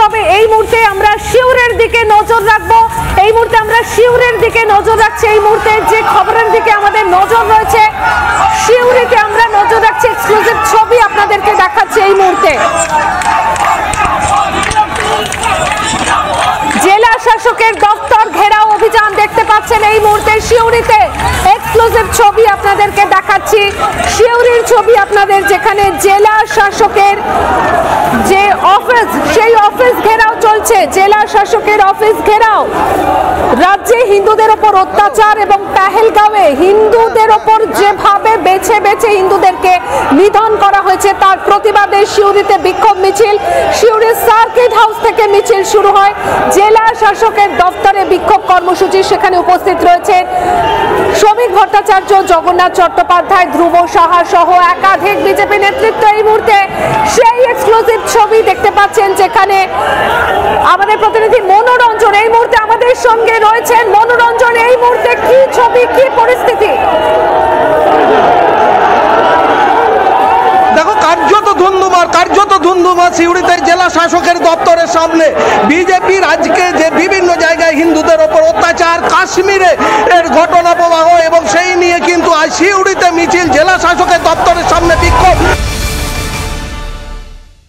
তবে এই মুহূর্তে আমরা শিউরের দিকে নজর রাখবো। এই মুহূর্তে আমরা শিউরের দিকে নজর রাখছি। এই মুহূর্তে যে খবরের দিকে আমাদের নজর রয়েছে, শিউরিতে আমরা নজর রাখছি। এক্সক্লুসিভ ছবি আপনাদেরকে দেখাচ্ছি এই মুহূর্তে। জেলা শাসকের দপ্তর ঘেরাও অভিযান দেখতে পাচ্ছেন এই মুহূর্তে শিউরিতে। এক্সক্লুসিভ ছবি আপনাদেরকে দেখাচ্ছি, শিউরির ছবি আপনাদের, যেখানে জেলা শাসকের যে অফিস, সেই অফিস ঘেরাও চলছে। জেলা শাসকের অফিস ঘেরাও। রাজ্যে হিন্দুদের ওপর অত্যাচার এবং পেহেলগাঁওয়ে হিন্দুদের ওপর যেভাবে বেছে বেছে হিন্দুদেরকে নিধন করা হয়েছে তার প্রতিবাদে শিউরিতে বিক্ষোভ মিছিল। শিউরি সার্কিট হাউস থেকে মিছিল শুরু হয়। জেলা শাসকের দপ্তরে বিক্ষোভ কর্মসূচি, সেখানে উপস্থিত রয়েছে শ্রমিক ভট্টাচার্য, জগন্নাথ চট্টোপাধ্যায়, ধ্রুব সাহা সহ একাধিক বিজেপি নেতৃত্ব। এই মুহূর্তে সেই এক্সক্লুসিভ ছবি দেখতে পাচ্ছেন, যেখানে আমাদের প্রতিনিধি মনোরঞ্জন এই মুহূর্তে আমাদের সঙ্গে রয়েছেন। মনোরঞ্জন, এই মুহূর্তে কি ছবি, কি পরিস্থিতি? দেখো, কার্যত ধুন্ধুমার শিউরিতে জেলা শাসকের দপ্তরের সামনে বিজেপির আজকে যে বিভিন্ন জায়গায় হিন্দুদের ওপর অত্যাচার, কাশ্মীরে এর ঘটনা প্রবাহ, এবং সেই নিয়ে কিন্তু আজ শিউরিতে মিছিল, জেলা শাসকের দপ্তরের সামনে বিক্ষোভ।